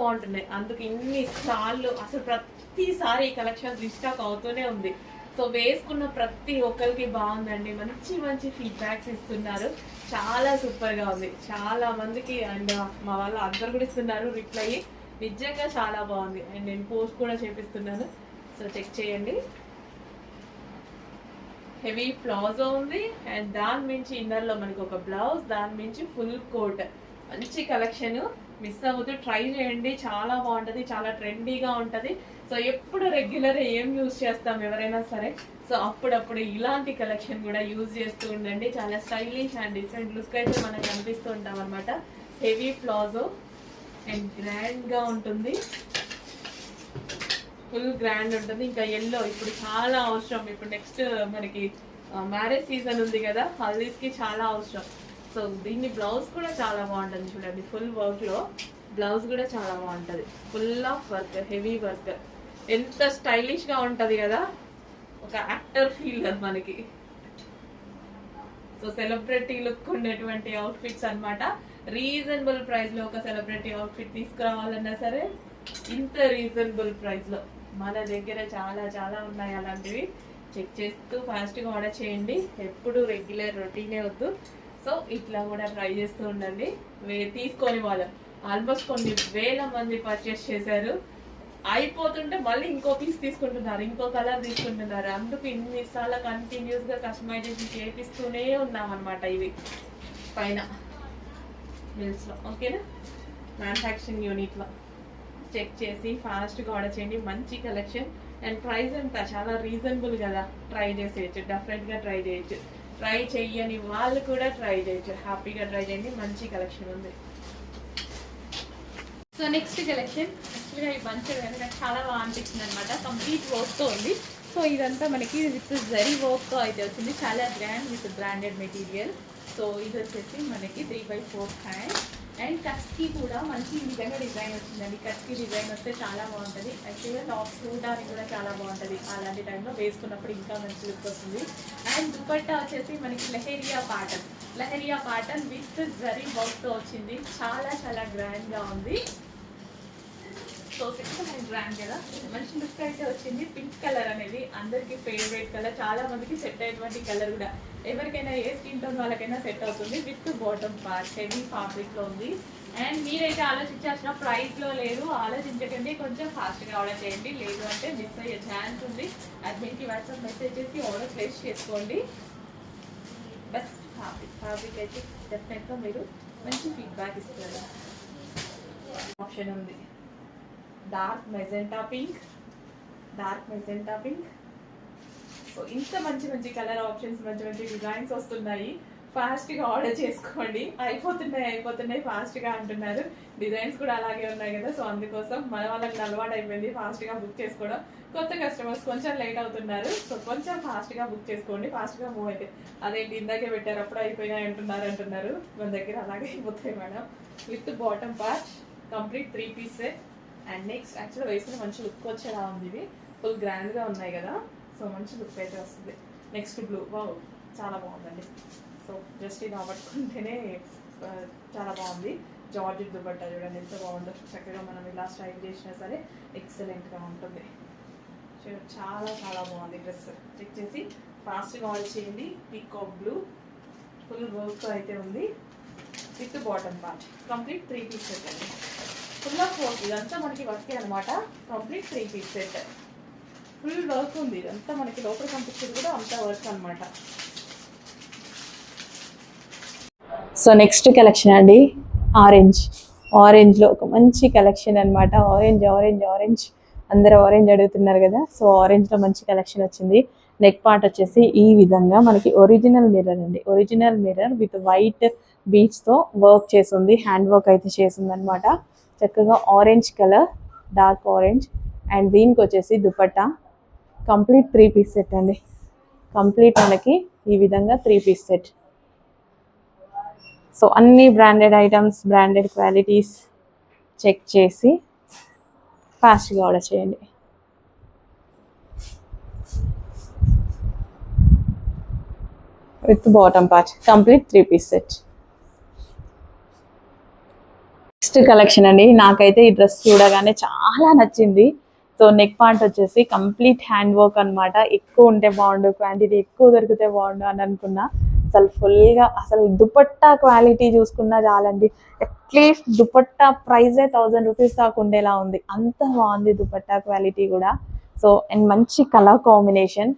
బాగుంటున్నాయి. అందుకు ఇన్ని సార్లు అసలు ప్రతిసారి ఈ కలెక్షన్ రీస్టాక్ అవుతూనే ఉంది. సో వేసుకున్న ప్రతి ఒక్కరికి బాగుందండి. మంచి మంచి ఫీడ్బ్యాక్స్ ఇస్తున్నారు. చాలా సూపర్గా ఉంది. చాలా మందికి అండ్ మా వాళ్ళు అందరు కూడా ఇస్తున్నారు రిప్లై. నిజంగా చాలా బాగుంది. అండ్ నేను పోస్ట్ కూడా చేపిస్తున్నాను. సో చెక్ చేయండి. హెవీ ప్లాజో ఉంది అండ్ దాని మించి ఇన్నర్లో మనకి ఒక బ్లౌజ్, దాని మించి ఫుల్ కోట్. మంచి కలెక్షన్. మిస్ అవ్వద్దు, ట్రై చేయండి. చాలా బాగుంటుంది, చాలా ట్రెండీగా ఉంటుంది. సో ఎప్పుడు రెగ్యులర్ ఏం యూజ్ చేస్తాం ఎవరైనా సరే, సో అప్పుడప్పుడు ఇలాంటి కలెక్షన్ కూడా యూజ్ చేస్తూ ఉండండి. చాలా స్టైలిష్ అండ్ డిఫరెంట్ లుక్ అయితే మనకు కనిపిస్తూ ఉంటాం అనమాట. హెవీ ప్లాజో అండ్ గ్రాండ్గా ఉంటుంది, ఫుల్ గ్రాండ్ ఉంటుంది. ఇంకా ఎల్లో ఇప్పుడు చాలా అవసరం. ఇప్పుడు నెక్స్ట్ మనకి మ్యారేజ్ సీజన్ ఉంది కదా, హల్దీస్కి చాలా అవసరం. సో దీన్ని బ్లౌజ్ కూడా చాలా బాగుంటుంది చూడండి. ఫుల్ వర్క్లో బ్లౌజ్ కూడా చాలా బాగుంటుంది. Full of work, heavy work. ఎంత స్టైలిష్గా ఉంటుంది కదా, ఒక యాక్టర్ ఫీల్ అది మనకి. సో సెలబ్రిటీ లుక్ ఉండేటువంటి అవుట్ఫిట్స్ అనమాట. రీజనబుల్ ప్రైస్లో ఒక సెలబ్రిటీ అవుట్ఫిట్ తీసుకురావాలన్నా సరే ఇంత రీజనబుల్ ప్రైస్లో మన దగ్గర చాలా చాలా ఉన్నాయి. అలాంటివి చెక్ చేస్తూ ఫాస్ట్గా ఆర్డర్ చేయండి. ఎప్పుడు రెగ్యులర్ రొటీనే వద్దు. సో ఇట్లా కూడా ట్రై చేస్తూ ఉండండి. తీసుకొని వాళ్ళు ఆల్మోస్ట్ కొన్ని వేల మంది పర్చేస్ చేశారు. అయిపోతుంటే మళ్ళీ ఇంకో పీస్ తీసుకుంటున్నారు, ఇంకో కలర్ తీసుకుంటున్నారు. అందుకు ఇన్నిసార్లు కంటిన్యూస్గా కస్టమైజేషన్ చేపిస్తూనే ఉన్నాం అనమాట. ఇవి పైన మిల్స్లో, ఓకేనా, మ్యానుఫ్యాక్చరింగ్ యూనిట్లో చెక్ చేసి ఫాస్ట్గా ఆర్డర్ చేయండి. మంచి కలెక్షన్ అండ్ ప్రైస్ అంతా చాలా రీజనబుల్ కదా. ట్రై చేసేయచ్చు, డెఫినెట్గా ట్రై చేయొచ్చు. ట్రై చెయ్యని వాళ్ళు కూడా ట్రై చేయొచ్చు. హ్యాపీగా ట్రై చేయండి. మంచి కలెక్షన్ ఉంది. సో నెక్స్ట్ కలెక్షన్ యాక్చువల్గా ఈ బంచ్ నాకు చాలా బాగా అనిపించింది అనమాట. కంప్లీట్ వర్క్తో ఉంది. సో ఇదంతా మనకి విత్ జరీ వర్క్తో అయితే వచ్చింది. చాలా grand with branded material. So ఇది వచ్చేసి మనకి 3/4 హ్యాండ్ అండ్ కట్స్కి కూడా మంచి ఈ విధంగా డిజైన్ వచ్చిందండి. కట్స్కి డిజైన్ వస్తే చాలా బాగుంటుంది. యాక్చువల్గా టాప్ చూడడానికి కూడా చాలా బాగుంటుంది. అలాంటి టైంలో వేసుకున్నప్పుడు ఇంకా మంచి లుక్ వస్తుంది. అండ్ దుపట్టా వచ్చేసి మనకి లెహరియా ప్యాటర్న్ విత్ జరీ వర్క్తో వచ్చింది. చాలా చాలా గ్రాండ్గా ఉంది. సో గ్రాండ్ కదా, మంచి లుక్ అయితే వచ్చింది. పింక్ కలర్ అనేది అందరికీ ఫేవరెట్ కలర్, చాలా మందికి సెట్ అయ్యేటువంటి కలర్ కూడా. ఎవరికైనా ఏ స్కిన్ టోన్ వాళ్ళకైనా సెట్ అవుతుంది. విత్ బాటమ్ పార్ట్ హెవీ ఫ్యాబ్రిక్లో ఉంది. అండ్ మీరైతే ఆలోచించాల్సిన ప్రైస్లో లేదు. ఆలోచించకండి, కొంచెం ఫాస్ట్గా ఆర్డర్ చేయండి. లేదు అంటే మిస్ అయ్యే ఛాన్స్ ఉంది. అడ్మిన్కి వాట్సాప్ మెసేజ్ చేసి ఆర్డర్ ప్లేస్ చేసుకోండి. బెస్ట్ ఫ్యాబ్రిక్ అయితే డెఫినెట్గా మీరు మంచి ఫీడ్బ్యాక్ ఇస్తారు. ఆప్షన్ ఉంది డార్క్ మెజెంటా పింక్. సో ఇంత మంచి మంచి కలర్ ఆప్షన్స్, మంచి మంచి డిజైన్స్ వస్తున్నాయి. ఫాస్ట్గా ఆర్డర్ చేసుకోండి. అయిపోతున్నాయి ఫాస్ట్గా అంటున్నారు. డిజైన్స్ కూడా అలాగే ఉన్నాయి కదా. సో అందుకోసం మన వాళ్ళకి అలవాటు అయిపోయింది ఫాస్ట్గా బుక్ చేసుకోవడం. కొత్త కస్టమర్స్ కొంచెం లేట్ అవుతున్నారు. సో కొంచెం ఫాస్ట్గా బుక్ చేసుకోండి. ఫాస్ట్గా మూవ్ అయితే అదేంటి ఇందాకే పెట్టారు అప్పుడు అయిపోయినాయి అంటున్నారు. మన దగ్గర అలాగే అయిపోతాయి madam. With bottom part complete 3 piece set. And next యాక్చువల్గా వేసుకుని మంచి లుక్ వచ్చేలా ఉంది. ఇది ఫుల్ గ్రాండ్గా ఉన్నాయి కదా. సో మంచి లుక్ అయితే వస్తుంది. నెక్స్ట్ బ్లూ, వావ్ చాలా బాగుందండి. సో జస్ట్ ఇది పట్టుకుంటేనే చాలా బాగుంది. జార్జెట్ దుపట్టా చూడండి ఎంత బాగుందో. చక్కగా మనం ఇలా స్టైల్ చేసినా సరే ఎక్సలెంట్గా ఉంటుంది. చాలా చాలా బాగుంది డ్రెస్. చెక్ చేసి ఫాస్ట్గా ఆర్డర్ చేయండి. పీకాక్ బ్లూ ఫుల్ వర్క్ అయితే ఉంది. With bottom part complete 3 piece set అండి. ఫుల్ ఆఫ్ వర్క్, ఇదంతా మనకి వర్కే అనమాట. Complete 3 piece set, full work ఉంది. ఇదంతా మనకి లోపల కనిపించేది కూడా అంతా వర్క్ అనమాట. సో నెక్స్ట్ కలెక్షన్ అండి ఆరెంజ్లో ఒక మంచి కలెక్షన్ అనమాట. ఆరెంజ్ అందరూ ఆరెంజ్ అడుగుతున్నారు కదా. సో ఆరెంజ్లో మంచి కలెక్షన్ వచ్చింది. నెక్ పార్ట్ వచ్చేసి ఈ విధంగా మనకి ఒరిజినల్ మిర్రర్ విత్ వైట్ బీడ్స్తో వర్క్ చేసింది. హ్యాండ్ వర్క్ అయితే చేసింది అనమాట. చక్కగా orange colour, dark orange. And దీనికి వచ్చేసి దుపట్టా కంప్లీట్ 3 పీస్ సెట్ అండి. కంప్లీట్ మనకి ఈ విధంగా 3 పీస్ సెట్. సో అన్ని branded items, branded qualities check చేసి ఫాస్ట్గా ఆర్డర్ చేయండి. With bottom part complete 3 piece set. Next collection అండి. నాకైతే ఈ డ్రెస్ చూడగానే చాలా నచ్చింది. సో నెక్ పార్ట్ వచ్చేసి కంప్లీట్ హ్యాండ్ వర్క్ అనమాట. ఎక్కువ ఉంటే బాగుండు, క్వాంటిటీ ఎక్కువ దొరికితే బాగుండు అని అనుకున్నా. అసలు ఫుల్గా అసలు దుపట్టా క్వాలిటీ చూసుకున్నా చాలండి. అట్లీస్ట్ దుపట్టా ప్రైజే 1000 రూపీస్ దాకా ఉండేలా ఉంది. అంత బాగుంది దుపట్టా క్వాలిటీ కూడా. సో అండ్ మంచి కలర్ కాంబినేషన్,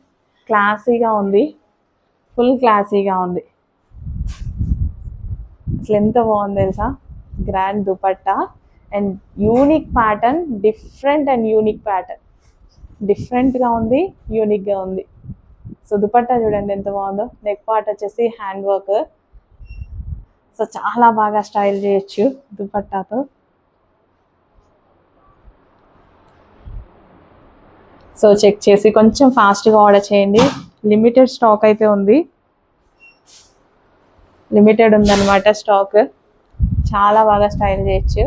క్లాసీగా ఉంది, ఫుల్ క్లాసీగా ఉంది. అసలు ఎంత బాగుంది తెలుసా, grand dupatta and unique pattern, different and unique pattern, డిఫరెంట్గా ఉంది, యూనిక్గా ఉంది. సో దుపట్టా చూడండి ఎంత బాగుందో. నెక్ పార్ట్ వచ్చేసి హ్యాండ్ వర్క్. సో చాలా బాగా స్టైల్ చేయొచ్చు దుపట్టాతో. సో చెక్ చేసి కొంచెం ఫాస్ట్గా ఆర్డర్ చేయండి. లిమిటెడ్ స్టాక్ అయితే ఉంది, లిమిటెడ్ ఉందన్నమాట స్టాక్. చాలా బాగా స్టైల్ చేయొచ్చు.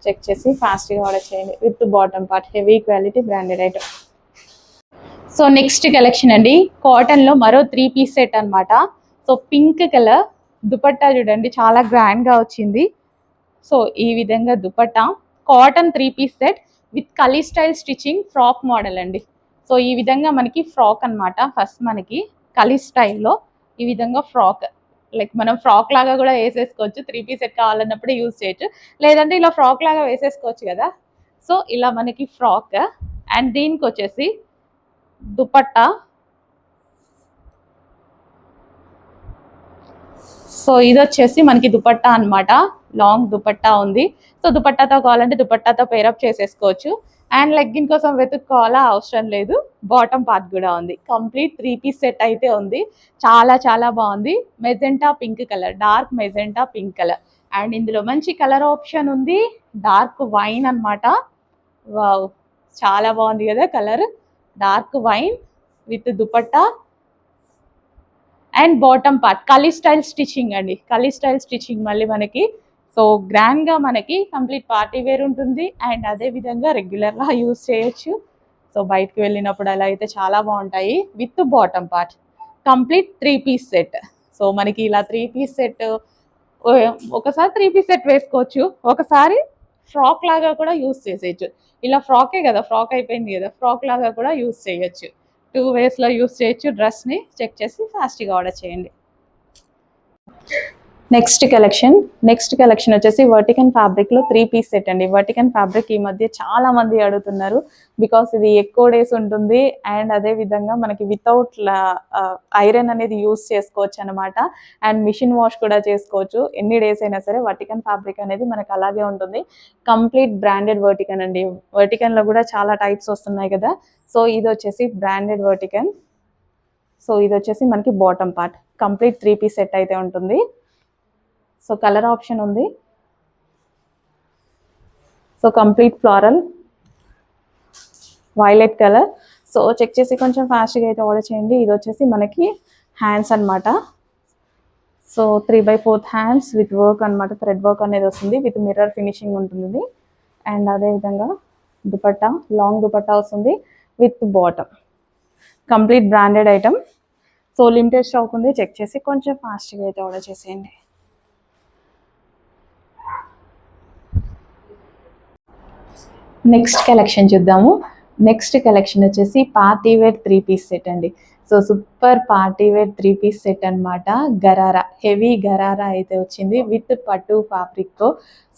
చెక్ చేసి ఫాస్ట్గా ఆర్డర్ చేయండి. With bottom part, heavy quality branded item. So next collection అండి, కాటన్లో మరో 3 పీస్ సెట్ అనమాట. సో పింక్ కలర్ దుపట్టా చూడండి, చాలా గ్రాండ్గా వచ్చింది. సో ఈ విధంగా dupatta, cotton 3 piece set with kali style stitching, frock model అండి. సో ఈ విధంగా మనకి ఫ్రాక్ అనమాట. ఫస్ట్ మనకి కలీ స్టైల్లో ఈ విధంగా ఫ్రాక్, లైక్ మనం ఫ్రాక్ లాగా కూడా వేసేసుకోవచ్చు. 3 పీస్ సెట్ కావాలన్నప్పుడు యూజ్ చేయొచ్చు, లేదంటే ఇలా ఫ్రాక్ లాగా వేసేసుకోవచ్చు కదా. సో ఇలా మనకి ఫ్రాక్ అండ్ దీనికి వచ్చేసి దుపట్టా. సో ఇది వచ్చేసి మనకి దుపట్టా అనమాట, లాంగ్ దుపట్టా ఉంది. సో దుపట్టాతో కావాలంటే దుపట్టాతో పేరప్ చేసేసుకోవచ్చు. అండ్ లెగ్గిన్ కోసం వెతుక్కోవాలా అవసరం లేదు. బాటమ్ పార్ట్ కూడా ఉంది. కంప్లీట్ 3 పీస్ సెట్ అయితే ఉంది. చాలా చాలా బాగుంది. Magenta pink colour, dark magenta pink colour. And ఇందులో మంచి కలర్ ఆప్షన్ ఉంది, డార్క్ వైన్ అనమాట. వావ్, చాలా బాగుంది కదా colour. Dark wine with dupatta and bottom part kali style stitching అండి. కలీ స్టైల్ స్టిచ్చింగ్ మళ్ళీ మనకి. సో గ్రాండ్గా మనకి కంప్లీట్ పార్టీ వేర్ ఉంటుంది. అండ్ అదే విధంగా రెగ్యులర్గా యూజ్ చేయొచ్చు. సో బయటకు వెళ్ళినప్పుడు అలా అయితే చాలా బాగుంటాయి. With bottom part complete 3 piece set. So మనకి ఇలా 3 పీస్ సెట్, ఒకసారి 3 పీస్ సెట్ వేసుకోవచ్చు, ఒకసారి ఫ్రాక్ లాగా కూడా యూజ్ చేసేయచ్చు. ఇలా ఫ్రాకే కదా, ఫ్రాక్ అయిపోయింది కదా, ఫ్రాక్ లాగా కూడా యూజ్ చేయొచ్చు. 2 వేస్లో యూజ్ చేయొచ్చు డ్రెస్ని. చెక్ చేసి ఫాస్ట్గా ఆర్డర్ చేయండి. నెక్స్ట్ కలెక్షన్ వచ్చేసి వర్టికన్ ఫ్యాబ్రిక్లో 3 పీస్ సెట్ అండి. వర్టికన్ ఫ్యాబ్రిక్ ఈ మధ్య చాలా మంది అడుగుతున్నారు, బికాస్ ఇది ఎక్కువ డేస్ ఉంటుంది. అండ్ అదే విధంగా మనకి వితౌట్ ఐరన్ అనేది యూస్ చేసుకోవచ్చు అనమాట. అండ్ మిషన్ వాష్ కూడా చేసుకోవచ్చు. ఎన్ని డేస్ అయినా సరే వర్టికన్ ఫ్యాబ్రిక్ అనేది మనకు అలాగే ఉంటుంది. కంప్లీట్ బ్రాండెడ్ వర్టికన్ అండి. వర్టికన్లో కూడా చాలా టైప్స్ వస్తున్నాయి కదా. సో ఇది వచ్చేసి బ్రాండెడ్ వర్టికన్. సో ఇది వచ్చేసి మనకి bottom part, complete 3 piece set అయితే ఉంటుంది. సో కలర్ ఆప్షన్ ఉంది. So complete floral violet colour. So check చేసి కొంచెం ఫాస్ట్గా అయితే ఆర్డర్ చేయండి. ఇది వచ్చేసి మనకి హ్యాండ్స్ అనమాట. సో 3/4 హ్యాండ్స్ విత్ వర్క్ అనమాట. థ్రెడ్ వర్క్ అనేది వస్తుంది, విత్ మిర్రర్ ఫినిషింగ్ ఉంటుంది. అండ్ అదేవిధంగా దుపట్టా, లాంగ్ దుపట్టా వస్తుంది with bottom. Complete branded item. So limited stock ఉంది. చెక్ చేసి కొంచెం ఫాస్ట్గా అయితే ఆర్డర్ చేసేయండి. నెక్స్ట్ కలెక్షన్ చూద్దాము. నెక్స్ట్ కలెక్షన్ వచ్చేసి పార్టీ వేర్ 3 పీస్ సెట్ అండి. So super party wear 3 piece set అనమాట. గరారా, హెవీ గరారా అయితే వచ్చింది విత్ పట్టు ఫ్యాబ్రిక్తో.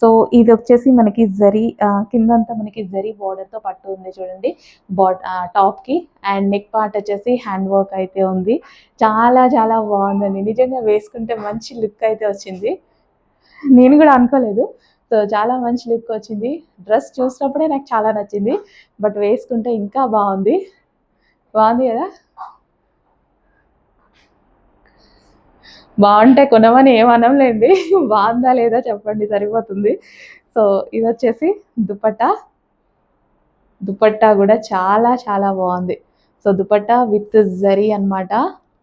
సో ఇది వచ్చేసి మనకి జరీ, కిందంతా మనకి జరీ బార్డర్తో పట్టు ఉంది చూడండి టాప్కి. అండ్ నెక్ పార్ట్ వచ్చేసి హ్యాండ్ వర్క్ అయితే ఉంది. చాలా చాలా బాగుందండి. నిజంగా వేసుకుంటే మంచి లుక్ అయితే వచ్చింది. నేను కూడా అనుకోలేదు. సో చాలా మంచి లుక్ వచ్చింది. డ్రెస్ చూసినప్పుడే నాకు చాలా నచ్చింది, బట్ వేసుకుంటే ఇంకా బాగుంది. బాగుంది కదా. బాగుంటే కొనమని ఏమనంలేండి, బాగుందా లేదా చెప్పండి సరిపోతుంది. సో ఇది వచ్చేసి దుపట్టా కూడా చాలా చాలా బాగుంది. సో దుపట్టా విత్ జరీ అనమాట,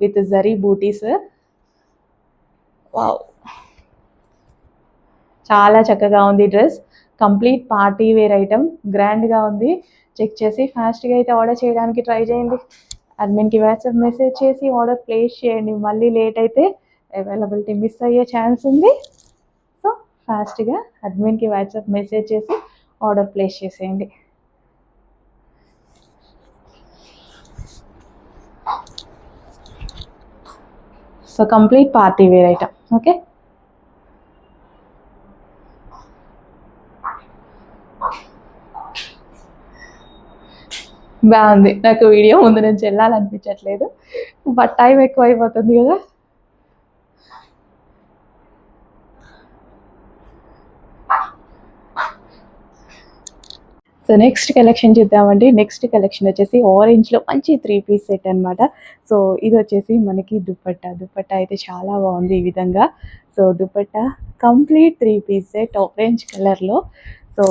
విత్ జరీ బూటీస్. వావ్, చాలా చక్కగా ఉంది dress. Complete party wear item, గ్రాండ్గా ఉంది. చెక్ చేసి ఫాస్ట్గా అయితే ఆర్డర్ చేయడానికి ట్రై చేయండి. అడ్మిన్కి వాట్సాప్ మెసేజ్ చేసి ఆర్డర్ ప్లేస్ చేయండి. మళ్ళీ లేట్ అయితే అవైలబిలిటీ మిస్ అయ్యే ఛాన్స్ ఉంది. సో ఫాస్ట్గా అడ్మిన్కి వాట్సాప్ మెసేజ్ చేసి ఆర్డర్ ప్లేస్ చేసేయండి. So complete party wear item. Okay, బాగుంది. నాకు వీడియో ముందు నుంచి వెళ్ళాలనిపించట్లేదు, బట్ టైం ఎక్కువ అయిపోతుంది కదా. సో నెక్స్ట్ కలెక్షన్ చూద్దామండి. నెక్స్ట్ కలెక్షన్ వచ్చేసి ఆరెంజ్లో మంచి 3 పీస్ సెట్ అనమాట. సో ఇది వచ్చేసి మనకి దుపట్టా అయితే చాలా బాగుంది ఈ విధంగా. So dupatta complete 3 piece set orange కలర్లో. సో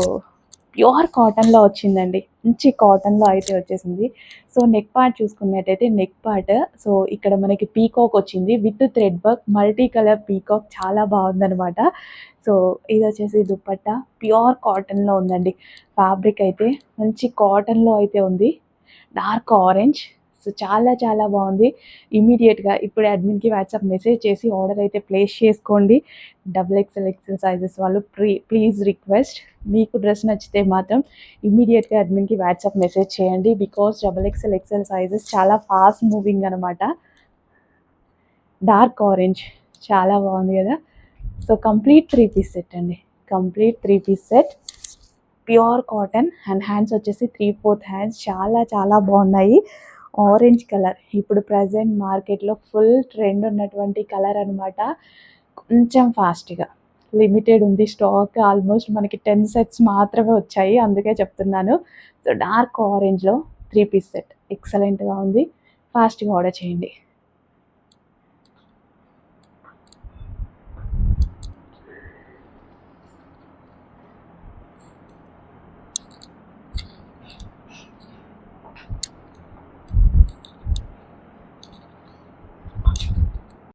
ప్యూర్ కాటన్లో వచ్చిందండి, మంచి కాటన్లో అయితే వచ్చేసింది. సో నెక్ పార్ట్ చూసుకున్నట్టయితే నెక్ పార్ట్ సో ఇక్కడ మనకి పీకాక్ వచ్చింది with thread work, multi colour peacock, చాలా బాగుందనమాట. సో ఇది వచ్చేసి దుపట్టా ప్యూర్ కాటన్లో ఉందండి. ఫ్యాబ్రిక్ అయితే మంచి కాటన్లో అయితే ఉంది, డార్క్ ఆరెంజ్. సో చాలా చాలా బాగుంది. ఇమీడియట్గా ఇప్పుడు అడ్మిన్కి వాట్సాప్ మెసేజ్ చేసి ఆర్డర్ అయితే ప్లేస్ చేసుకోండి. XXL సైజెస్ వాళ్ళు ప్లీజ్ రిక్వెస్ట్, మీకు డ్రెస్ నచ్చితే మాత్రం ఇమీడియట్గా అడ్మిన్కి వాట్సాప్ మెసేజ్ చేయండి. బికాస్ XXL సైజెస్ చాలా ఫాస్ట్ మూవింగ్ అనమాట. డార్క్ ఆరెంజ్ చాలా బాగుంది కదా. సో కంప్లీట్ 3 పీస్ సెట్ అండి, complete 3 piece set, pure cotton. And hands వచ్చేసి 3/4 హ్యాండ్స్, చాలా చాలా బాగున్నాయి. ఆరెంజ్ కలర్ ఇప్పుడు ప్రజెంట్ మార్కెట్లో ఫుల్ ట్రెండ్ ఉన్నటువంటి కలర్ అనమాట. కొంచెం ఫాస్ట్గా లిమిటెడ్ ఉంది స్టాక్, ఆల్మోస్ట్ మనకి 10 సెట్స్ మాత్రమే వచ్చాయి, అందుకే చెప్తున్నాను. సో డార్క్ ఆరెంజ్లో 3 పీస్ సెట్ ఎక్సలెంట్గా ఉంది, ఫాస్ట్గా ఆర్డర్ చేయండి.